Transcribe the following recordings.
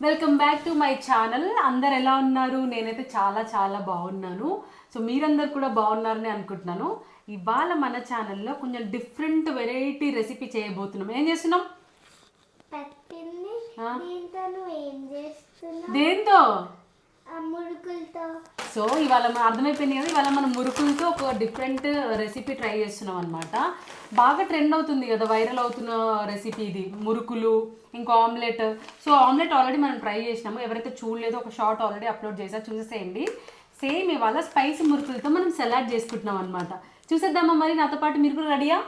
Welcome back to my channel. అందరు ఎలా ఉన్నారు? నేనైతే చాలా చాలా బాగున్నాను. సో మీరందరు కూడా బాగున్నారని అనుకుంటున్నాను. ఇవాళ మన ఛానల్లో కొంచెం డిఫరెంట్ వెరైటీ రెసిపీ చేయబోతున్నాం. ఏం చేస్తున్నాం? దేంతో? సో ఇవాళ అర్థమైపోయింది కదా, ఇవాళ మనం మురుకులతో ఒక డిఫరెంట్ రెసిపీ ట్రై చేస్తున్నాం అనమాట. బాగా ట్రెండ్ అవుతుంది కదా, వైరల్ అవుతున్న రెసిపీ ఇది, మురుకులు ఇంకా ఆమ్లెట్. సో ఆమ్లెట్ ఆల్రెడీ మనం ట్రై చేసినాము. ఎవరైతే చూడలేదో ఒక షార్ట్ ఆల్రెడీ అప్లోడ్ చేసా, చూసేసేయండి. సేమ్ ఇవాళ స్పైసీ మురుకులతో మనం సలాడ్ చేసుకుంటున్నాం అనమాట. చూసేద్దామా మరి? నాతో పాటు మీరు కూడా రెడీయా?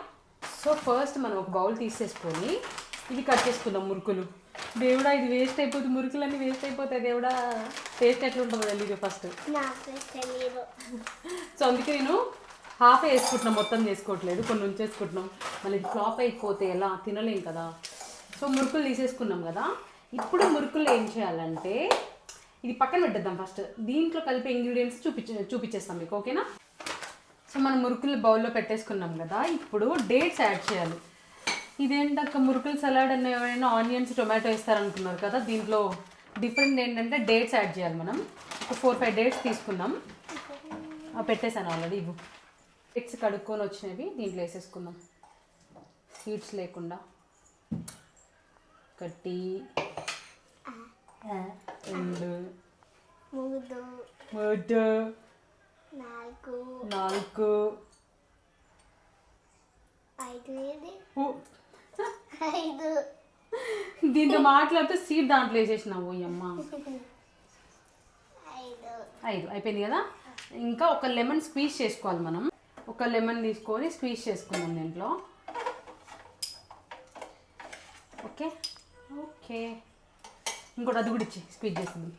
సో ఫస్ట్ మనం ఒక బౌల్ తీసేసుకొని ఇవి కట్ చేసుకుందాం మురుకులు. దేవుడా, ఇది వేస్ట్ అయిపోతుంది, మురుకులన్నీ వేస్ట్ అయిపోతాయి. దేవుడా, టేస్ట్ ఎట్లా ఉంటుందో తెలియదు ఫస్ట్. సో అందుకే నేను హాఫ్ వేసుకుంటున్నాం, మొత్తం చేసుకోవట్లేదు, కొన్ని ఉంచేసుకుంటున్నాం. మళ్ళీ ఇది ఫ్లాప్ అయిపోతే ఎలా, తినలేం కదా. సో మురుకులు తీసేసుకున్నాం కదా. ఇప్పుడు మురుకులు ఏం చేయాలంటే ఇది పక్కన పెట్టేద్దాం. ఫస్ట్ దీంట్లో కలిపే ఇంగ్రీడియంట్స్ చూపించేస్తాం మీకు, ఓకేనా? సో మనం మురుకులు బౌల్లో పెట్టేసుకున్నాం కదా. ఇప్పుడు డేట్స్ యాడ్ చేయాలి. ఇదేంటక్క మురుకులు సలాడ్ అన్న ఎవరైనా ఆనియన్స్ టొమాటో వేస్తారనుకున్నారు కదా, దీంట్లో డిఫరెంట్ ఏంటంటే డేట్స్ యాడ్ చేయాలి. మనం ఒక 4-5 డేట్స్ తీసుకుందాం. పెట్టేశాను ఆల్రెడీ. ఇవి డేట్స్ కడుక్కొని వచ్చినవి దీంట్లో వేసేసుకుందాం, సీడ్స్ లేకుండా. ఒకటి, 2, 3, 4, 5. దీంతో మాట్లాడితే సీడ్ దాంట్లో వేసేసినావు అమ్మ. 5 అయిపోయింది కదా. ఇంకా ఒక లెమన్ స్క్వీజ్ చేసుకోవాలి మనం. ఒక లెమన్ తీసుకొని స్క్వీజ్ చేసుకుందాం దీంట్లో. ఓకే ఓకే, ఇంకోటి అది కూడా ఇచ్చి స్క్వీజ్ చేస్తుంది.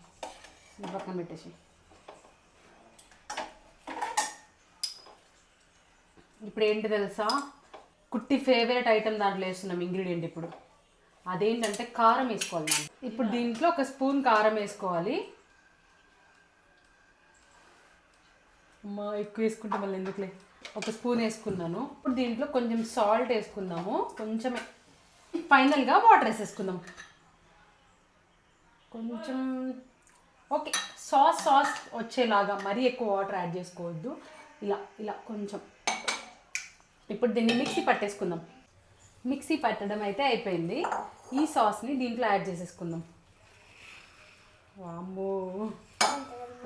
పక్కన పెట్టేసి ఇప్పుడు ఏంటి తెలుసా, కుట్టి ఫేవరెట్ ఐటమ్ దాంట్లో వేస్తున్నాం ఇంగ్రీడియంట్. ఇప్పుడు అదేంటంటే కారం వేసుకోవాలి మనం. ఇప్పుడు దీంట్లో ఒక స్పూన్ కారం వేసుకోవాలి. అమ్మా, ఎక్కువ వేసుకుంటే మళ్ళీ ఎందుకులే, ఒక స్పూన్ వేసుకున్నాను. ఇప్పుడు దీంట్లో కొంచెం సాల్ట్ వేసుకుందాము, కొంచెమే. ఫైనల్గా వాటర్ వేసేసుకుందాం కొంచెం. ఓకే, సాస్ వచ్చేలాగా, మరీ ఎక్కువ వాటర్ యాడ్ చేసుకోవద్దు. ఇలా ఇలా కొంచెం. ఇప్పుడు దీన్ని మిక్సీ పట్టేసుకుందాం. మిక్సీ పట్టడం అయితే అయిపోయింది. ఈ సాస్ని దీంట్లో యాడ్ చేసేసుకుందాం. వామ్మో,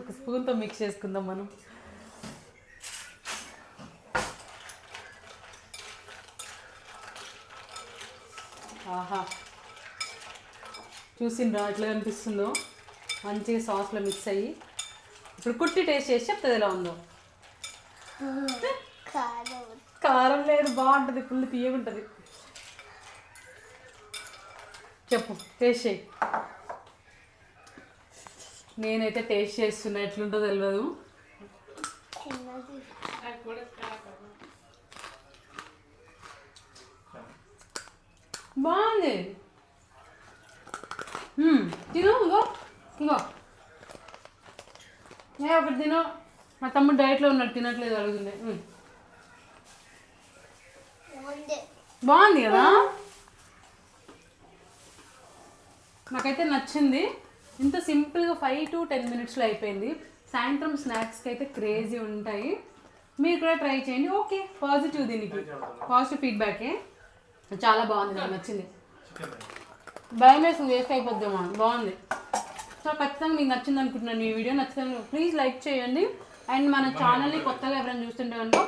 ఒక స్పూన్తో మిక్స్ చేసుకుందాం మనం. ఆహా, చూసిండ్రా ఎట్లా కనిపిస్తుందో, మంచిగా సాస్లో మిక్స్ అయ్యి. ఇప్పుడు కుట్టి టేస్ట్ చేసి చెప్తుంది ఎలా ఉందో. కారం లేదు, బాగుంటుంది, ఫుల్ తీయగుంటుంది. చెప్పు, టేస్ట్ చేయి. నేనైతే టేస్ట్ చేస్తున్నా, ఎట్లుంటుందో తెలియదు. బాగుంది. తిను, ఇంకో ఇంకో ఒకటి తిను. మా తమ్ముడు డైట్లో ఉన్నాడు, తినట్లేదు, అడుగుతుంది. బాగుంది కదా, నాకైతే నచ్చింది. ఇంత సింపుల్గా 5 to 10 minutesలో అయిపోయింది. సాయంత్రం స్నాక్స్కి అయితే క్రేజీ ఉంటాయి, మీరు కూడా ట్రై చేయండి. ఓకే, పాజిటివ్, దీనికి పాజిటివ్ ఫీడ్బ్యాకే. చాలా బాగుంది, నాకు నచ్చింది. భయం వేస్తుంది వేస్ట్ అయిపోద్దామా, బాగుంది. సో ఖచ్చితంగా మీకు నచ్చింది అనుకుంటున్నాను. ఈ వీడియో నచ్చితే ప్లీజ్ లైక్ చేయండి. అండ్ మన ఛానల్ని కొత్తగా ఎవరైనా చూస్తుంటే కనుక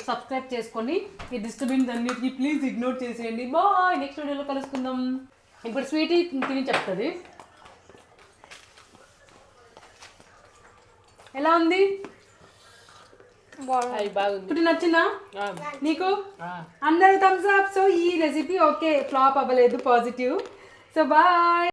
సబ్స్క్రైబ్ చేసుకొని ఈ డిస్టర్బెన్స్ అన్నిటికీ ప్లీజ్ ఇగ్నోర్ చేసేయండి. బాయ్, నెక్స్ట్ వీడియోలో కలుసుకుందాం. ఇప్పుడు స్వీటీ తిని చెప్తుంది ఎలా ఉంది. బాగుంది, నచ్చిందా నీకు? అందరూ థమ్స్ అప్. సో ఈ రెసిపీ ఓకే, ఫ్లాప్ అవ్వలేదు, పాజిటివ్. So bye.